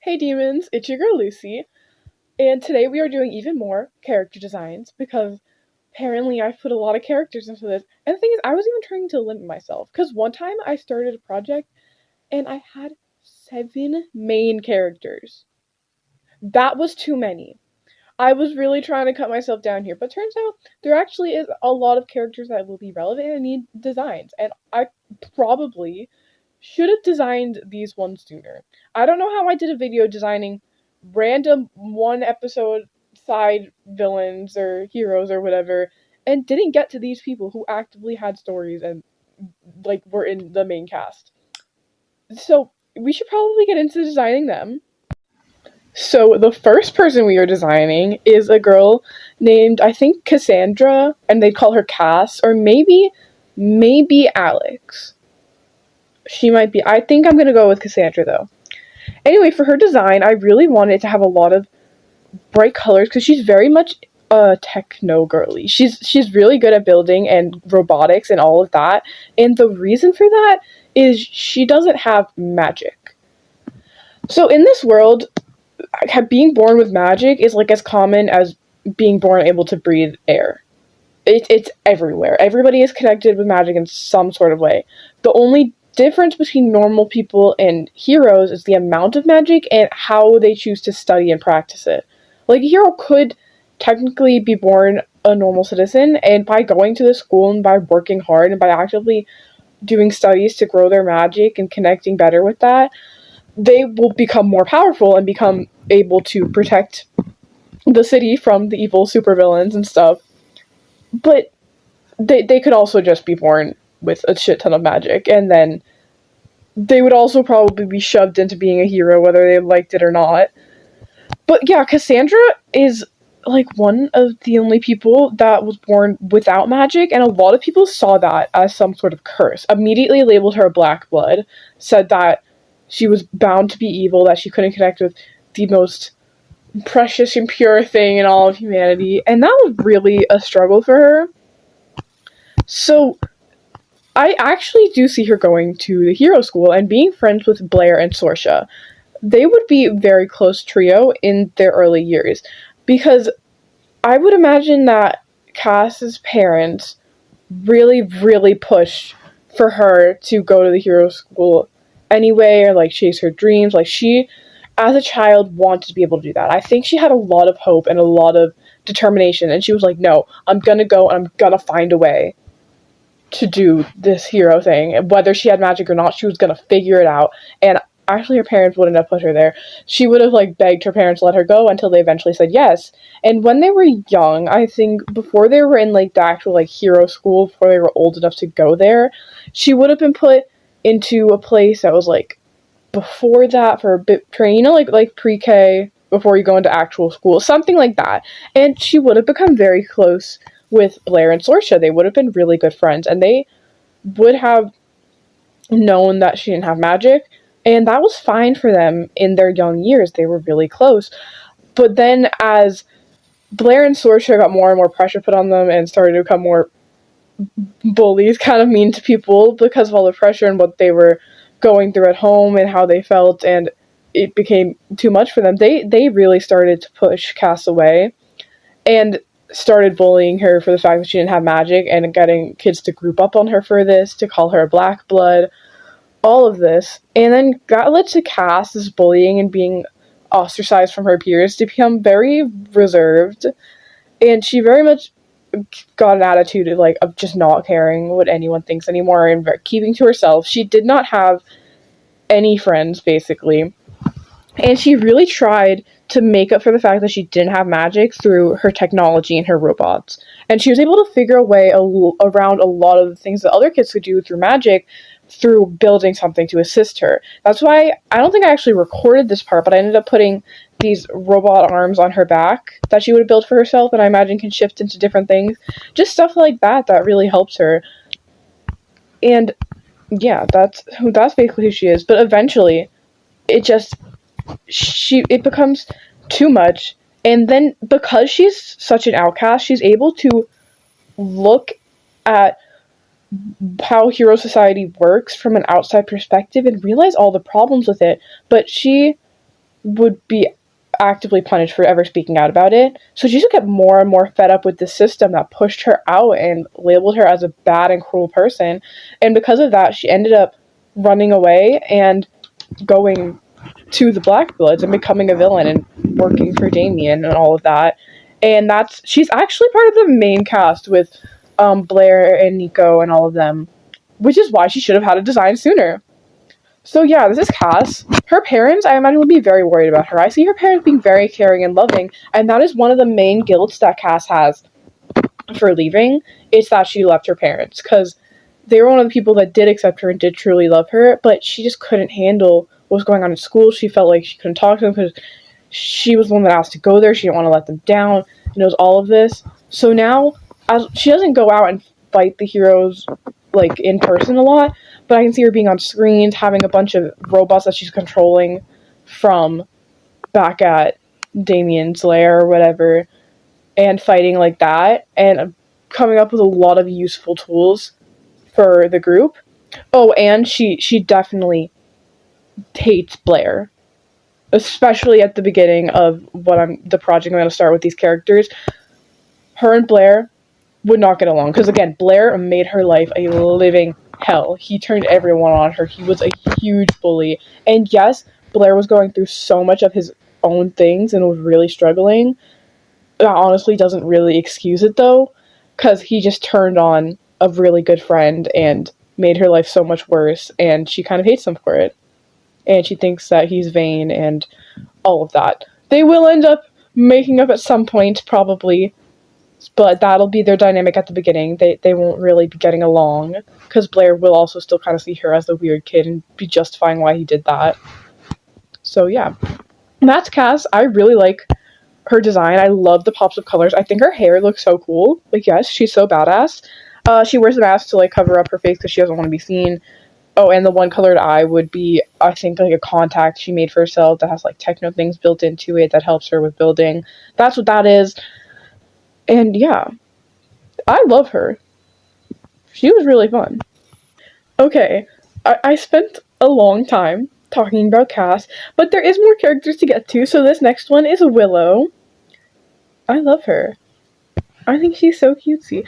Hey demons, it's your girl Lucy, and today we are doing even more character designs because apparently I've put a lot of characters into this. And the thing is, I was even trying to limit myself because one time I started a project and I had 7 main characters. That was too many. I was really trying to cut myself down here, but turns out there actually is a lot of characters that will be relevant and need designs, and I probably should have designed these ones sooner. I don't know how I did a video designing random one episode side villains or heroes or whatever and didn't get to these people who actively had stories and like were in the main cast. So we should probably get into designing them. So the first person we are designing is a girl named I think Cassandra, and they'd call her Cass, or maybe Alex. She might be. I think I'm gonna go with Cassandra though. Anyway, for her design, I really wanted it to have a lot of bright colors because she's very much a techno girly. She's really good at building and robotics and all of that. And the reason for that is she doesn't have magic. So in this world, being born with magic is like as common as being born able to breathe air. It's everywhere. Everybody is connected with magic in some sort of way. The only difference between normal people and heroes is the amount of magic and how they choose to study and practice it. Like, a hero could technically be born a normal citizen, and by going to the school and by working hard and by actively doing studies to grow their magic and connecting better with that, they will become more powerful and become able to protect the city from the evil supervillains and stuff. But they could also just be born with a shit ton of magic, and then they would also probably be shoved into being a hero whether they liked it or not. But yeah, Cassandra is like one of the only people that was born without magic, and a lot of people saw that as some sort of curse. Immediately labeled her black blood, said that she was bound to be evil, that she couldn't connect with the most precious and pure thing in all of humanity, and that was really a struggle for her. So I actually do see her going to the hero school and being friends with Blair and Sorsha. They would be a very close trio in their early years, because I would imagine that Cass's parents really pushed for her to go to the hero school anyway, or like chase her dreams. Like, she, as a child, wanted to be able to do that. I think she had a lot of hope and a lot of determination, and she was like, no, I'm gonna go and I'm gonna find a way to do this hero thing. Whether she had magic or not, she was gonna figure it out. And actually, her parents wouldn't have put her there. She would have like begged her parents to let her go until they eventually said yes. And when they were young, I think before they were in like the actual like hero school, before they were old enough to go there, she would have been put into a place that was like before that for a bit training, you know, like pre-K before you go into actual school, something like that. And she would have become very close with Blair and Sorsha. They would have been really good friends, and they would have known that she didn't have magic, and that was fine for them in their young years. They were really close. But then as Blair and Sorsha got more and more pressure put on them and started to become more bullies, kind of mean to people because of all the pressure and what they were going through at home and how they felt, and it became too much for them, they really started to push Cass away and started bullying her for the fact that she didn't have magic, and getting kids to group up on her for this, to call her a black blood, all of this. And then that led to Cass's bullying and being ostracized from her peers to become very reserved, and she very much got an attitude of just not caring what anyone thinks anymore and keeping to herself. She did not have any friends, basically. And she really tried to make up for the fact that she didn't have magic through her technology and her robots. And she was able to figure a way around a lot of the things that other kids could do through magic, through building something to assist her. That's why I don't think I actually recorded this part, but I ended up putting these robot arms on her back that she would have built for herself, and I imagine can shift into different things. Just stuff like that really helps her. And yeah, that's basically who she is. But eventually, it becomes too much, and then because she's such an outcast, she's able to look at how hero society works from an outside perspective and realize all the problems with it. But she would be actively punished for ever speaking out about it. So she just kept more and more fed up with the system that pushed her out and labeled her as a bad and cruel person. And because of that, she ended up running away and going to the Black Bloods and becoming a villain and working for Damien and all of that. And she's actually part of the main cast with Blair and Nico and all of them, which is why she should have had a design sooner. So yeah, this is Cass. Her parents, I imagine, would be very worried about her. I see her parents being very caring and loving, and that is one of the main guilts that Cass has for leaving. It's that she left her parents, because they were one of the people that did accept her and did truly love her, but she just couldn't handle what was going on in school. She felt like she couldn't talk to them because she was the one that asked to go there. She didn't want to let them down. And it was all of this. So now, she doesn't go out and fight the heroes like in person a lot, but I can see her being on screens, having a bunch of robots that she's controlling from back at Damien's lair or whatever, and fighting like that, and coming up with a lot of useful tools for the group. Oh, and she definitely hates Blair, especially at the beginning of the project I'm going to start with these characters. Her and Blair would not get along, because again, Blair made her life a living hell. He turned everyone on her. He was a huge bully. And yes, Blair was going through so much of his own things and was really struggling. That honestly doesn't really excuse it though, because he just turned on a really good friend and made her life so much worse, and she kind of hates him for it. And she thinks that he's vain and all of that. They will end up making up at some point, probably, but that'll be their dynamic at the beginning. They won't really be getting along, because Blair will also still kind of see her as the weird kid and be justifying why he did that. So yeah, that's Cass. I really like her design. I love the pops of colors. I think her hair looks so cool. Like, yes, she's so badass. She wears a mask to like cover up her face because she doesn't want to be seen. Oh, and the one colored eye would be, I think, like a contact she made for herself that has like techno things built into it that helps her with building. That's what that is. And yeah, I love her. She was really fun. Okay, I spent a long time talking about Cass, but there is more characters to get to, so this next one is Willow. I love her. I think she's so cutesy.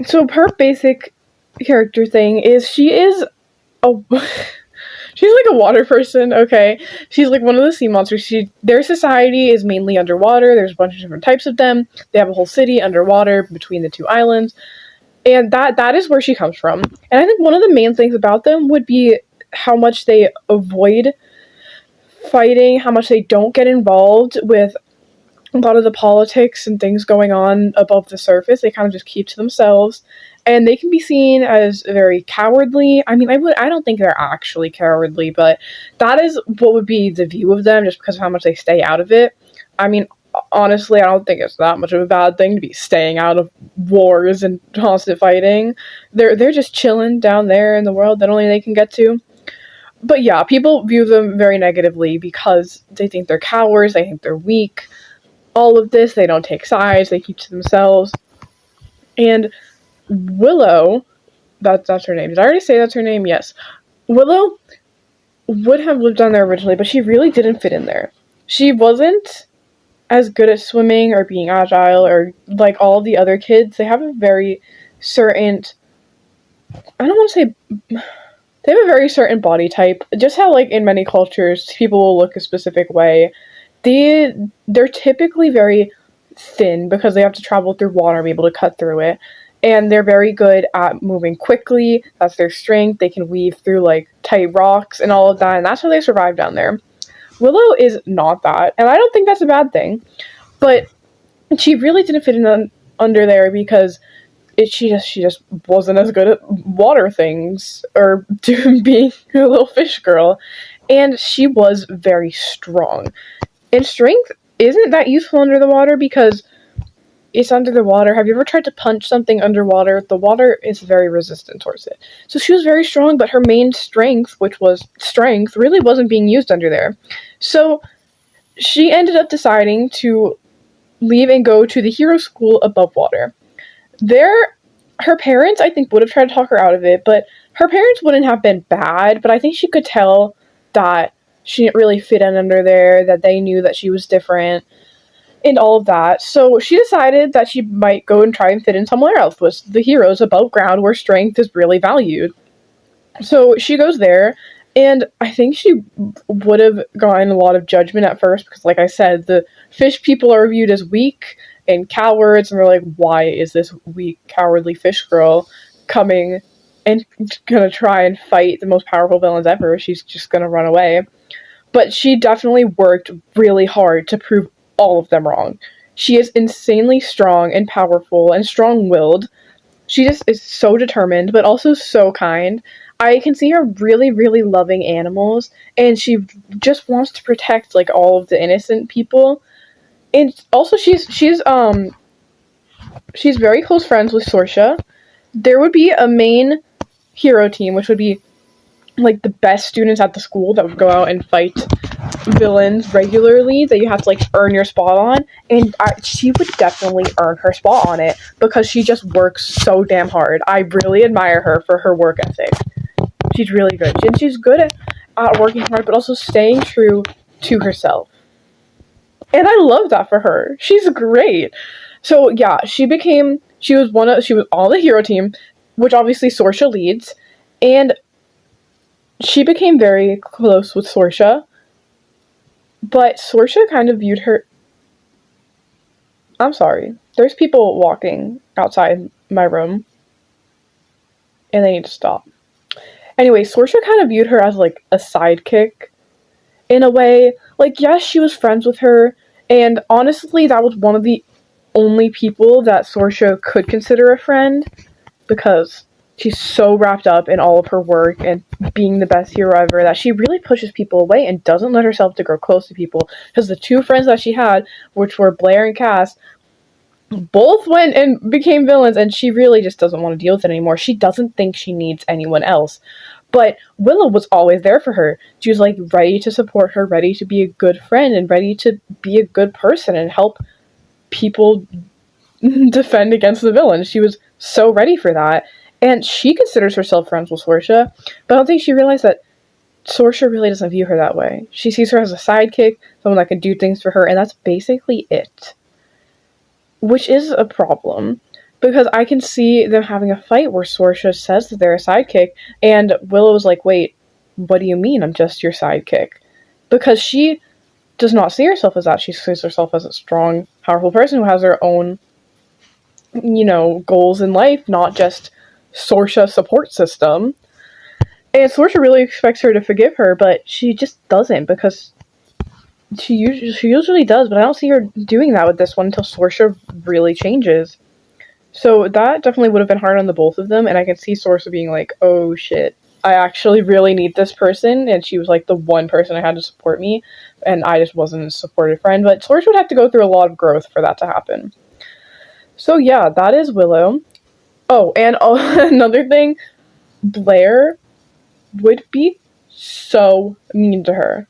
So her basic character thing is she is a she's like a water person, okay? She's like one of the sea monsters. Their society is mainly underwater. There's a bunch of different types of them. They have a whole city underwater between the two islands. And that is where she comes from. And I think one of the main things about them would be how much they avoid fighting, how much they don't get involved with a lot of the politics and things going on above the surface. They kind of just keep to themselves. And they can be seen as very cowardly. I mean, I don't think they're actually cowardly, but that is what would be the view of them, just because of how much they stay out of it. I mean, honestly, I don't think it's that much of a bad thing to be staying out of wars and constant fighting. They're just chilling down there in the world that only they can get to. But yeah, people view them very negatively because they think they're cowards, they think they're weak. All of this, they don't take sides, they keep to themselves. And Willow, that's her name. Did I already say that's her name? Yes. Willow would have lived down there originally, but she really didn't fit in there. She wasn't as good at swimming or being agile or like all the other kids. They have a very certain, I don't want to say, they have a very certain body type. Just how like in many cultures people will look a specific way. They're typically very thin because they have to travel through water and be able to cut through it. And they're very good at moving quickly. That's their strength. They can weave through like tight rocks and all of that, and that's how they survive down there. Willow is not that, and I don't think that's a bad thing. But she really didn't fit in under there because she just wasn't as good at water things or being a little fish girl. And she was very strong. And strength isn't that useful under the water because it's under the water. Have you ever tried to punch something underwater? The water is very resistant towards it. So she was very strong, but her main strength, which was strength, really wasn't being used under there. So she ended up deciding to leave and go to the hero school above water. Her parents, I think, would have tried to talk her out of it, but her parents wouldn't have been bad, but I think she could tell that she didn't really fit in under there, that they knew that she was different, and all of that. So she decided that she might go and try and fit in somewhere else, with the heroes above ground where strength is really valued. So she goes there, and I think she would have gotten a lot of judgment at first because, like I said, the fish people are viewed as weak and cowards, and they're like, why is this weak, cowardly fish girl coming and gonna try and fight the most powerful villains ever? She's just gonna run away. But she definitely worked really hard to prove all of them wrong. She is insanely strong and powerful and strong-willed. She just is so determined, but also so kind. I can see her really, really loving animals, and she just wants to protect like all of the innocent people. And also, she's very close friends with Sorsha. There would be a main hero team, which would be like the best students at the school that would go out and fight villains regularly that you have to like earn your spot on, and she would definitely earn her spot on it because she just works so damn hard. I really admire her for her work ethic. She's really good, and she's good at working hard, but also staying true to herself. And I love that for her. She's great. So yeah, she was on the hero team, which obviously Sorsha leads, and she became very close with Sorsha. But Sorsha kind of viewed her. I'm sorry. There's people walking outside my room, and they need to stop. Anyway, Sorsha kind of viewed her as like a sidekick in a way. Like, yes, she was friends with her, and honestly, that was one of the only people that Sorsha could consider a friend because she's so wrapped up in all of her work and being the best hero ever that she really pushes people away and doesn't let herself to grow close to people. Because the two friends that she had, which were Blair and Cass, both went and became villains, and she really just doesn't want to deal with it anymore. She doesn't think she needs anyone else. But Willow was always there for her. She was like ready to support her, ready to be a good friend, and ready to be a good person and help people defend against the villains. She was so ready for that. And she considers herself friends with Sorsha, but I don't think she realized that Sorsha really doesn't view her that way. She sees her as a sidekick, someone that can do things for her, and that's basically it. Which is a problem, because I can see them having a fight where Sorsha says that they're a sidekick, and Willow's like, wait, what do you mean I'm just your sidekick? Because she does not see herself as that. She sees herself as a strong, powerful person who has her own, goals in life, not just Sorsha support system. And Sorsha really expects her to forgive her, but she just doesn't, because she usually does, but I don't see her doing that with this one until Sorsha really changes. So that definitely would have been hard on the both of them, and I can see Sorsha being like, oh shit, I actually really need this person, and she was like the one person I had to support me, and I just wasn't a supportive friend, but Sorsha would have to go through a lot of growth for that to happen. So yeah, that is Willow. Oh, and another thing, Blair would be so mean to her.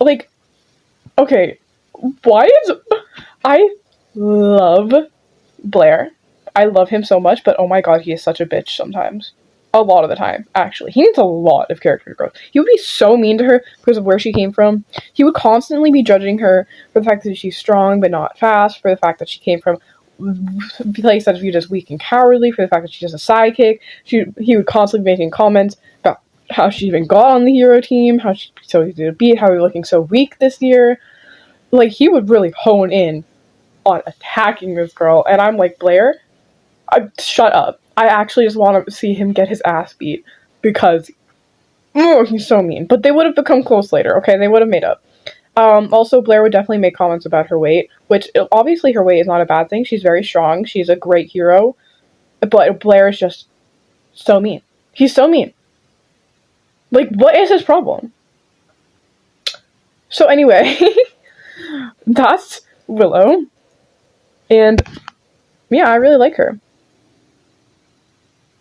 Like, okay, I love Blair. I love him so much, but oh my god, he is such a bitch sometimes. A lot of the time, actually. He needs a lot of character growth. He would be so mean to her because of where she came from. He would constantly be judging her for the fact that she's strong but not fast, for the fact that she came from a place that's viewed as weak and cowardly, for the fact that she's just a sidekick. He would constantly be making comments about how she even got on the hero team, how she'd be so easy to beat, how you're looking so weak this year. Like, he would really hone in on attacking this girl, and I'm like, Blair, shut up. I actually just want to see him get his ass beat, because he's so mean. But they would have become close later, okay? They would have made up. Also, Blair would definitely make comments about her weight, which, obviously her weight is not a bad thing. She's very strong. She's a great hero. But Blair is just so mean. He's so mean. Like, what is his problem? So anyway, that's Willow. And, yeah, I really like her.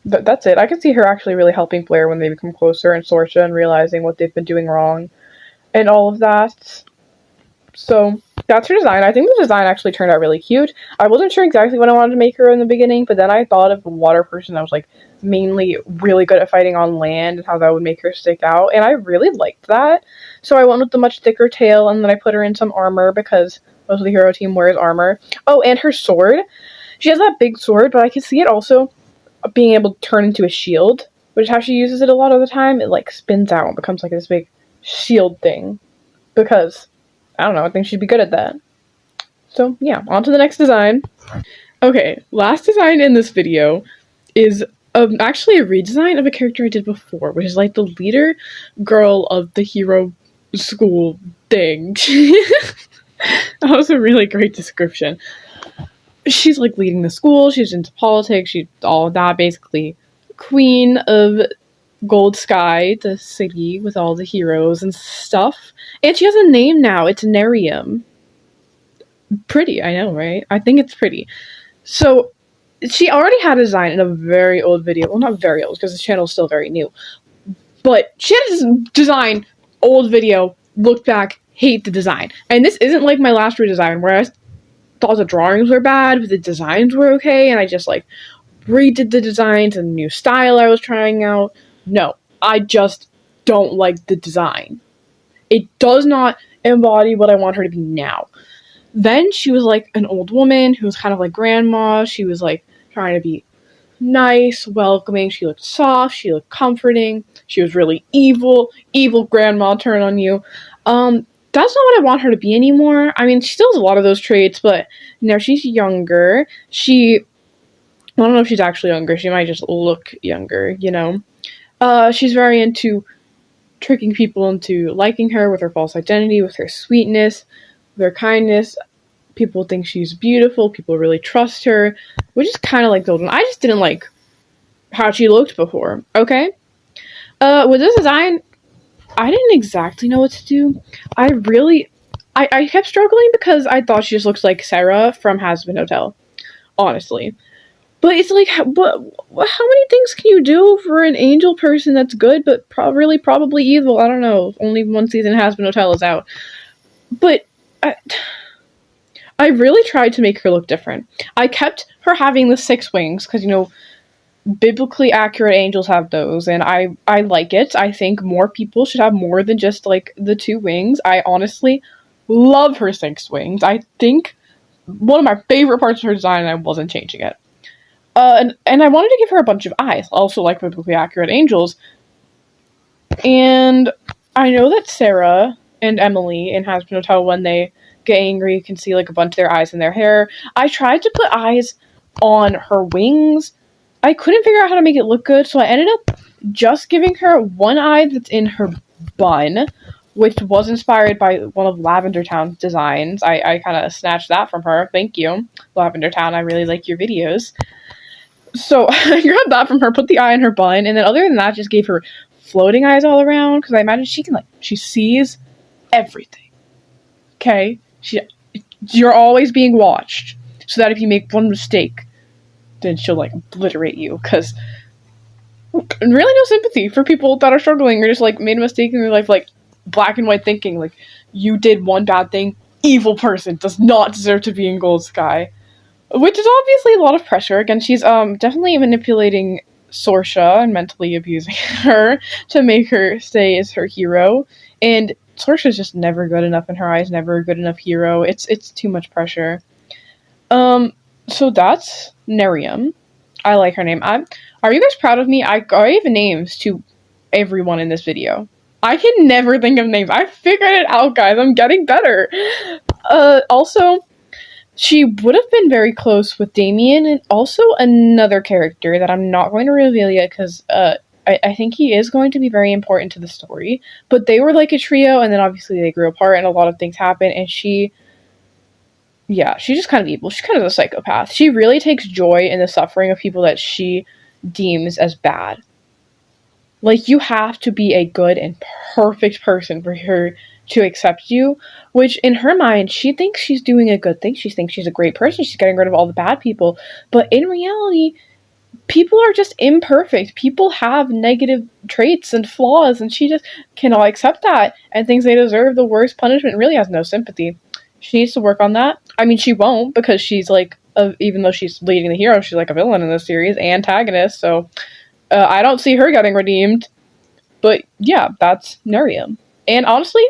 But that's it. I can see her actually really helping Blair when they become closer, and Sorsha, and realizing what they've been doing wrong and all of that. So that's her design. I think the design actually turned out really cute. I wasn't sure exactly what I wanted to make her in the beginning, but then I thought of a water person that was like mainly really good at fighting on land and how that would make her stick out, and I really liked that. So I went with the much thicker tail, and then I put her in some armor because most of the hero team wears armor. Oh, and her sword. She has that big sword, but I can see it also being able to turn into a shield, which is how she uses it a lot of the time. It like spins out and becomes like this big shield thing because I don't know, I think she'd be good at that. So yeah, on to the next design. Okay, last design in this video is actually a redesign of a character I did before, which is like the leader girl of the hero school thing. That was a really great description. She's like leading the school, she's into politics, she's all of that, basically queen of Gold Sky, the city with all the heroes and stuff. And she has a name now. It's Nerium. Pretty, I know, right? I think it's pretty. So, she already had a design in a very old video. Well, not very old, because the channel is still very new. But she had a design, old video, look back, hate the design. And this isn't like my last redesign, where I thought the drawings were bad, but the designs were okay, and I just, like, redid the designs and the new style I was trying out. No, I just don't like the design. It does not embody what I want her to be now. Then she was like an old woman who was kind of like grandma. She was like trying to be nice, welcoming. She looked soft. She looked comforting. She was really evil. Evil grandma turn on you. That's not what I want her to be anymore. I mean, she still has a lot of those traits, but now she's younger. I don't know if she's actually younger. She might just look younger, you know? She's very into tricking people into liking her with her false identity, with her sweetness, with her kindness. People think she's beautiful. People really trust her, which is kind of like Golden. I just didn't like how she looked before, okay? With this design, I didn't exactly know what to do. I kept struggling because I thought she just looks like Sarah from Hazbin Hotel, honestly. But it's like, how many things can you do for an angel person that's good, but probably evil? I don't know. Only one season Hazbin Hotel is out. But I really tried to make her look different. I kept her having the 6 wings, because, you know, biblically accurate angels have those, and I like it. I think more people should have more than just, like, the 2 wings. I honestly love her 6 wings. I think one of my favorite parts of her design, and I wasn't changing it. And I wanted to give her a bunch of eyes, also like biblically accurate angels. And I know that Sarah and Emily in Hazbin Hotel, when they get angry, you can see like a bunch of their eyes in their hair. I tried to put eyes on her wings. I couldn't figure out how to make it look good, so I ended up just giving her one eye that's in her bun, which was inspired by one of Lavender Town's designs. I kind of snatched that from her. Thank you, Lavender Town. I really like your videos. So I grabbed that from her, put the eye in her bun, and then other than that, just gave her floating eyes all around, because I imagine she sees everything. Okay? You're always being watched, so that if you make one mistake, then she'll, like, obliterate you, because really no sympathy for people that are struggling or just, like, made a mistake in their life, like, black and white thinking, like, you did one bad thing, evil person, does not deserve to be in Gold Sky. Which is obviously a lot of pressure. Again, she's definitely manipulating Sorsha and mentally abusing her to make her stay as her hero. And Sorsha's just never good enough in her eyes, never a good enough hero. It's too much pressure. So that's Nerium. I like her name. Are you guys proud of me? I gave names to everyone in this video. I can never think of names. I figured it out, guys. I'm getting better. Also, she would have been very close with Damien and also another character that I'm not going to reveal yet because I think he is going to be very important to the story. But they were like a trio, and then obviously they grew apart and a lot of things happened, and she's just kind of evil. She's kind of a psychopath. She really takes joy in the suffering of people that she deems as bad. Like, you have to be a good and perfect person for her to accept you, which in her mind, she thinks she's doing a good thing. She thinks she's a great person. She's getting rid of all the bad people. But in reality, people are just imperfect. People have negative traits and flaws, and she just cannot accept that and thinks they deserve the worst punishment and really has no sympathy. She needs to work on that. I mean, she won't because she's like, even though she's leading the hero, she's like a villain in this series, antagonist. So I don't see her getting redeemed. But yeah, that's Nerium. And honestly,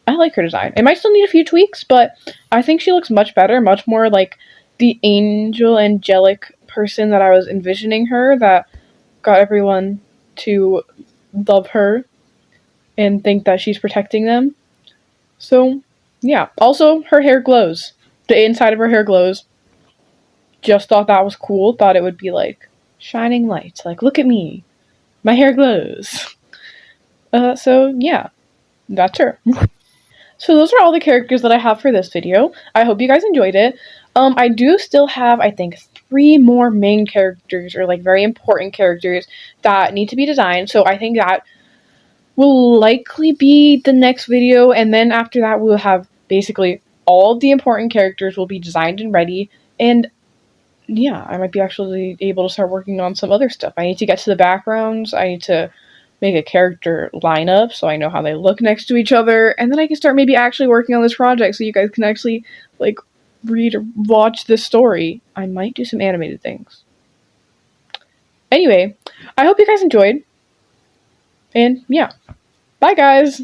I like her design. It might still need a few tweaks, but I think she looks much better, much more like the angelic person that I was envisioning her, that got everyone to love her and think that she's protecting them. So, yeah. Also, her hair glows. The inside of her hair glows. Just thought that was cool. Thought it would be like shining light. Like, look at me. My hair glows. So yeah, that's her. So those are all the characters that I have for this video. I hope you guys enjoyed it. I do still have, I think, 3 more main characters, or like very important characters that need to be designed. So I think that will likely be the next video, and then after that we'll have basically all of the important characters will be designed and ready. And yeah, I might be actually able to start working on some other stuff. I need to get to the backgrounds. I need to make a character lineup so I know how they look next to each other, and then I can start maybe actually working on this project so you guys can actually like read or watch this story. I might do some animated things. Anyway, I hope you guys enjoyed, and yeah, bye guys!